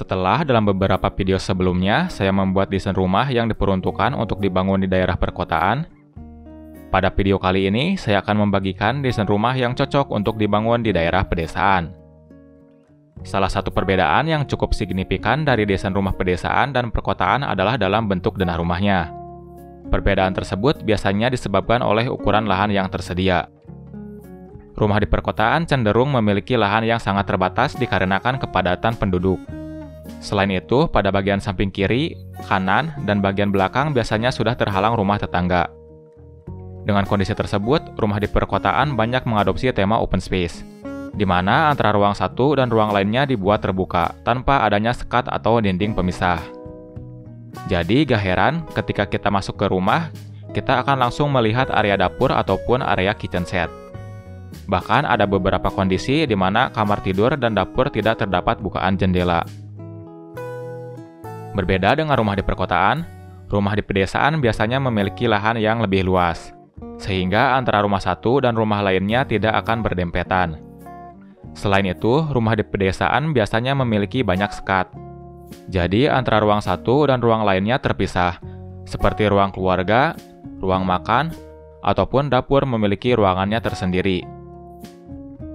Setelah dalam beberapa video sebelumnya, saya membuat desain rumah yang diperuntukkan untuk dibangun di daerah perkotaan. Pada video kali ini, saya akan membagikan desain rumah yang cocok untuk dibangun di daerah pedesaan. Salah satu perbedaan yang cukup signifikan dari desain rumah pedesaan dan perkotaan adalah dalam bentuk denah rumahnya. Perbedaan tersebut biasanya disebabkan oleh ukuran lahan yang tersedia. Rumah di perkotaan cenderung memiliki lahan yang sangat terbatas dikarenakan kepadatan penduduk. Selain itu, pada bagian samping kiri, kanan, dan bagian belakang biasanya sudah terhalang rumah tetangga. Dengan kondisi tersebut, rumah di perkotaan banyak mengadopsi tema open space, di mana antara ruang satu dan ruang lainnya dibuat terbuka, tanpa adanya sekat atau dinding pemisah. Jadi, gak heran ketika kita masuk ke rumah, kita akan langsung melihat area dapur ataupun area kitchen set. Bahkan ada beberapa kondisi di mana kamar tidur dan dapur tidak terdapat bukaan jendela. Berbeda dengan rumah di perkotaan, rumah di pedesaan biasanya memiliki lahan yang lebih luas, sehingga antara rumah satu dan rumah lainnya tidak akan berdempetan. Selain itu, rumah di pedesaan biasanya memiliki banyak sekat. Jadi, antara ruang satu dan ruang lainnya terpisah, seperti ruang keluarga, ruang makan, ataupun dapur memiliki ruangannya tersendiri.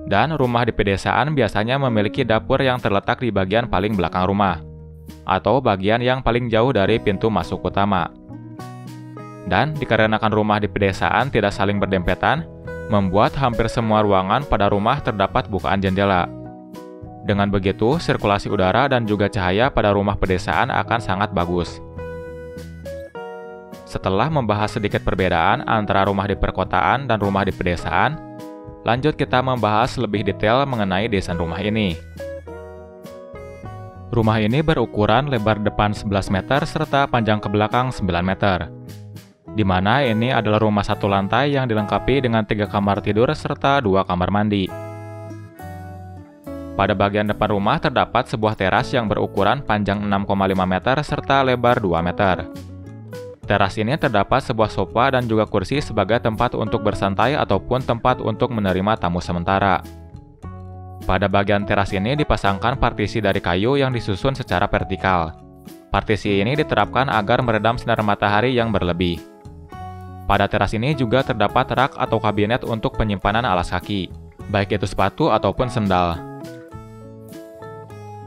Dan rumah di pedesaan biasanya memiliki dapur yang terletak di bagian paling belakang rumah, atau bagian yang paling jauh dari pintu masuk utama. Dan dikarenakan rumah di pedesaan tidak saling berdempetan, membuat hampir semua ruangan pada rumah terdapat bukaan jendela. Dengan begitu, sirkulasi udara dan juga cahaya pada rumah pedesaan akan sangat bagus. Setelah membahas sedikit perbedaan antara rumah di perkotaan dan rumah di pedesaan, lanjut kita membahas lebih detail mengenai desain rumah ini. Rumah ini berukuran lebar depan 11 meter serta panjang ke belakang 9 meter. Di mana ini adalah rumah satu lantai yang dilengkapi dengan 3 kamar tidur serta 2 kamar mandi. Pada bagian depan rumah terdapat sebuah teras yang berukuran panjang 6,5 meter serta lebar 2 meter. Teras ini terdapat sebuah sofa dan juga kursi sebagai tempat untuk bersantai ataupun tempat untuk menerima tamu sementara. Pada bagian teras ini dipasangkan partisi dari kayu yang disusun secara vertikal. Partisi ini diterapkan agar meredam sinar matahari yang berlebih. Pada teras ini juga terdapat rak atau kabinet untuk penyimpanan alas kaki, baik itu sepatu ataupun sendal.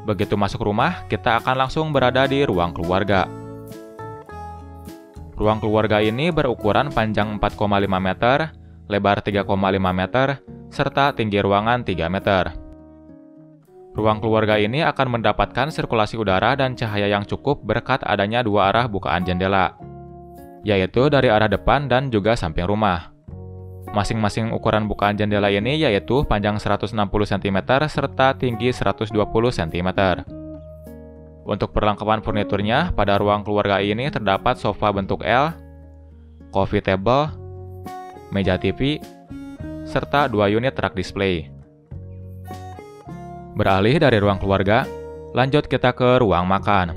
Begitu masuk rumah, kita akan langsung berada di ruang keluarga. Ruang keluarga ini berukuran panjang 4,5 meter, lebar 3,5 meter, serta tinggi ruangan 3 meter. Ruang keluarga ini akan mendapatkan sirkulasi udara dan cahaya yang cukup berkat adanya 2 arah bukaan jendela, yaitu dari arah depan dan juga samping rumah. Masing-masing ukuran bukaan jendela ini yaitu panjang 160 cm serta tinggi 120 cm. Untuk perlengkapan furniturnya, pada ruang keluarga ini terdapat sofa bentuk L, coffee table, meja TV, serta 2 unit rak display. Beralih dari ruang keluarga, lanjut kita ke ruang makan.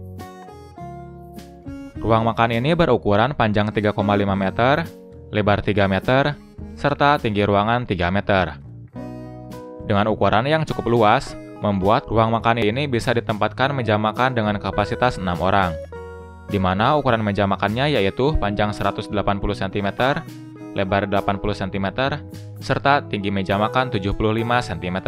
Ruang makan ini berukuran panjang 3,5 meter, lebar 3 meter, serta tinggi ruangan 3 meter. Dengan ukuran yang cukup luas, membuat ruang makan ini bisa ditempatkan meja makan dengan kapasitas 6 orang, di mana ukuran meja makannya yaitu panjang 180 cm, lebar 80 cm, serta tinggi meja makan 75 cm.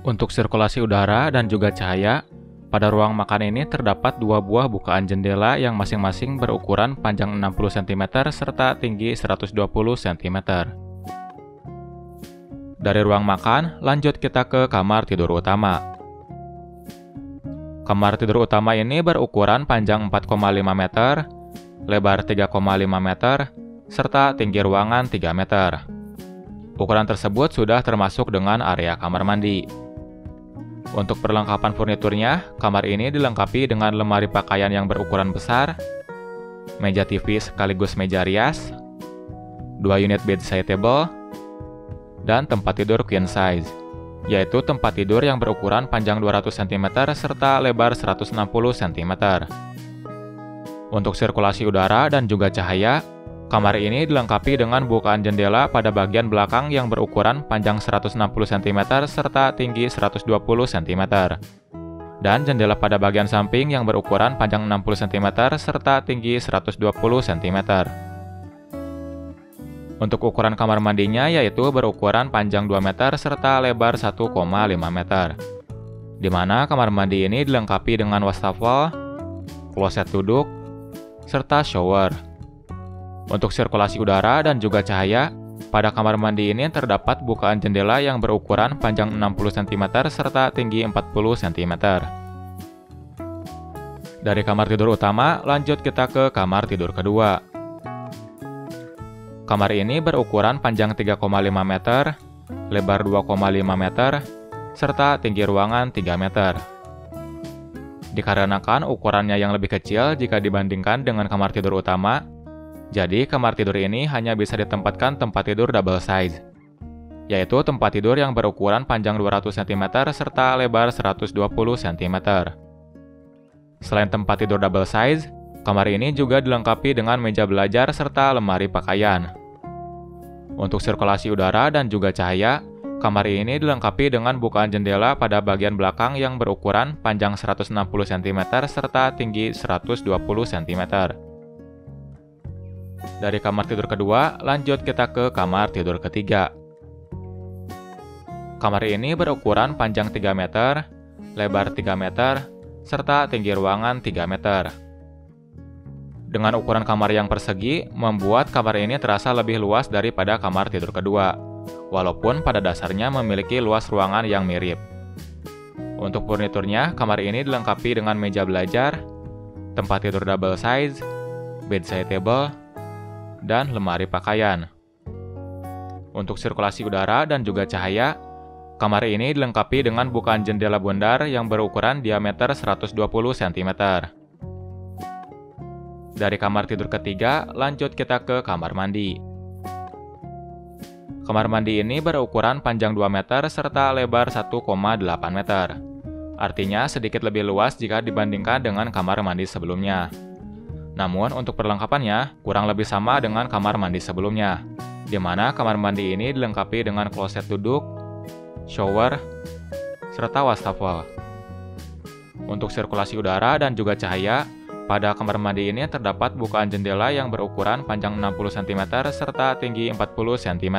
Untuk sirkulasi udara dan juga cahaya, pada ruang makan ini terdapat 2 buah bukaan jendela yang masing-masing berukuran panjang 60 cm serta tinggi 120 cm. Dari ruang makan, lanjut kita ke kamar tidur utama. Kamar tidur utama ini berukuran panjang 4,5 meter, lebar 3,5 meter, serta tinggi ruangan 3 meter. Ukuran tersebut sudah termasuk dengan area kamar mandi. Untuk perlengkapan furniturnya, kamar ini dilengkapi dengan lemari pakaian yang berukuran besar, meja TV sekaligus meja rias, 2 unit bedside table, dan tempat tidur queen size, yaitu tempat tidur yang berukuran panjang 200 cm serta lebar 160 cm. Untuk sirkulasi udara dan juga cahaya, kamar ini dilengkapi dengan bukaan jendela pada bagian belakang yang berukuran panjang 160 cm serta tinggi 120 cm. dan jendela pada bagian samping yang berukuran panjang 60 cm serta tinggi 120 cm. Untuk ukuran kamar mandinya yaitu berukuran panjang 2 meter serta lebar 1,5 meter. Di mana kamar mandi ini dilengkapi dengan wastafel, kloset duduk, serta shower. Untuk sirkulasi udara dan juga cahaya, pada kamar mandi ini terdapat bukaan jendela yang berukuran panjang 60 cm serta tinggi 40 cm. Dari kamar tidur utama, lanjut kita ke kamar tidur kedua. Kamar ini berukuran panjang 3,5 meter, lebar 2,5 meter, serta tinggi ruangan 3 meter. Dikarenakan ukurannya yang lebih kecil jika dibandingkan dengan kamar tidur utama, jadi kamar tidur ini hanya bisa ditempatkan tempat tidur double size, yaitu tempat tidur yang berukuran panjang 200 cm serta lebar 120 cm. Selain tempat tidur double size, kamar ini juga dilengkapi dengan meja belajar serta lemari pakaian. Untuk sirkulasi udara dan juga cahaya, kamar ini dilengkapi dengan bukaan jendela pada bagian belakang yang berukuran panjang 160 cm serta tinggi 120 cm. Dari kamar tidur kedua, lanjut kita ke kamar tidur ketiga. Kamar ini berukuran panjang 3 meter, lebar 3 meter, serta tinggi ruangan 3 meter. Dengan ukuran kamar yang persegi, membuat kamar ini terasa lebih luas daripada kamar tidur kedua, walaupun pada dasarnya memiliki luas ruangan yang mirip. Untuk furniturnya, kamar ini dilengkapi dengan meja belajar, tempat tidur double size, bedside table, dan lemari pakaian. Untuk sirkulasi udara dan juga cahaya, kamar ini dilengkapi dengan bukaan jendela bundar yang berukuran diameter 120 cm. Dari kamar tidur ketiga, lanjut kita ke kamar mandi. Kamar mandi ini berukuran panjang 2 meter serta lebar 1,8 meter. Artinya sedikit lebih luas jika dibandingkan dengan kamar mandi sebelumnya. Namun untuk perlengkapannya kurang lebih sama dengan kamar mandi sebelumnya, di mana kamar mandi ini dilengkapi dengan kloset duduk, shower, serta wastafel. Untuk sirkulasi udara dan juga cahaya, pada kamar mandi ini terdapat bukaan jendela yang berukuran panjang 60 cm serta tinggi 40 cm.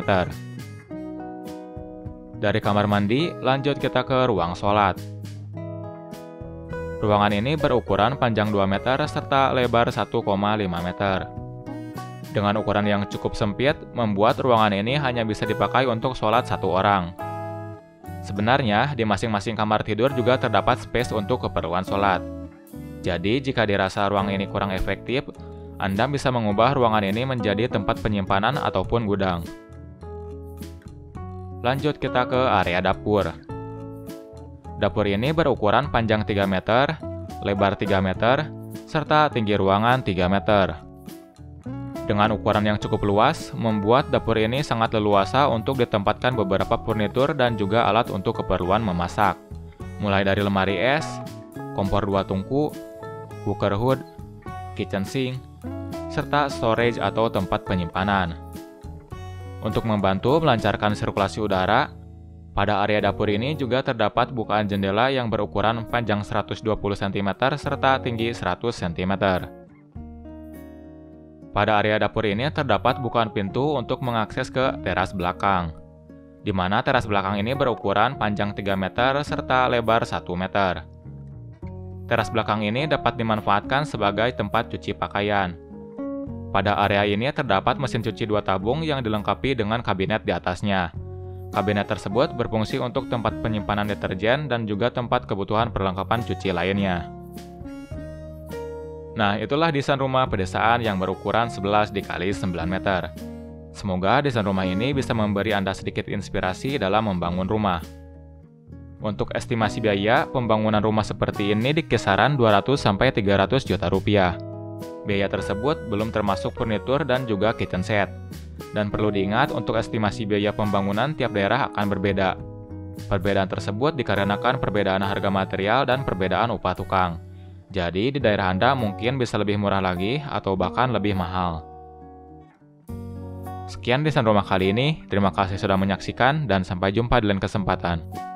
Dari kamar mandi, lanjut kita ke ruang sholat. Ruangan ini berukuran panjang 2 meter serta lebar 1,5 meter. Dengan ukuran yang cukup sempit, membuat ruangan ini hanya bisa dipakai untuk sholat satu orang. Sebenarnya, di masing-masing kamar tidur juga terdapat space untuk keperluan sholat. Jadi, jika dirasa ruang ini kurang efektif, Anda bisa mengubah ruangan ini menjadi tempat penyimpanan ataupun gudang. Lanjut kita ke area dapur. Dapur ini berukuran panjang 3 meter, lebar 3 meter, serta tinggi ruangan 3 meter. Dengan ukuran yang cukup luas, membuat dapur ini sangat leluasa untuk ditempatkan beberapa furnitur dan juga alat untuk keperluan memasak. Mulai dari lemari es, kompor 2 tungku, cooker hood, kitchen sink, serta storage atau tempat penyimpanan. Untuk membantu melancarkan sirkulasi udara, pada area dapur ini juga terdapat bukaan jendela yang berukuran panjang 120 cm serta tinggi 100 cm. Pada area dapur ini terdapat bukaan pintu untuk mengakses ke teras belakang, di mana teras belakang ini berukuran panjang 3 meter serta lebar 1 meter. Teras belakang ini dapat dimanfaatkan sebagai tempat cuci pakaian. Pada area ini terdapat mesin cuci 2 tabung yang dilengkapi dengan kabinet di atasnya. Kabinet tersebut berfungsi untuk tempat penyimpanan deterjen dan juga tempat kebutuhan perlengkapan cuci lainnya. Nah, itulah desain rumah pedesaan yang berukuran 11 x 9 meter. Semoga desain rumah ini bisa memberi Anda sedikit inspirasi dalam membangun rumah. Untuk estimasi biaya, pembangunan rumah seperti ini di kisaran 200-300 juta rupiah. Biaya tersebut belum termasuk furnitur dan juga kitchen set. Dan perlu diingat untuk estimasi biaya pembangunan tiap daerah akan berbeda. Perbedaan tersebut dikarenakan perbedaan harga material dan perbedaan upah tukang. Jadi di daerah Anda mungkin bisa lebih murah lagi atau bahkan lebih mahal. Sekian desain rumah kali ini, terima kasih sudah menyaksikan dan sampai jumpa di lain kesempatan.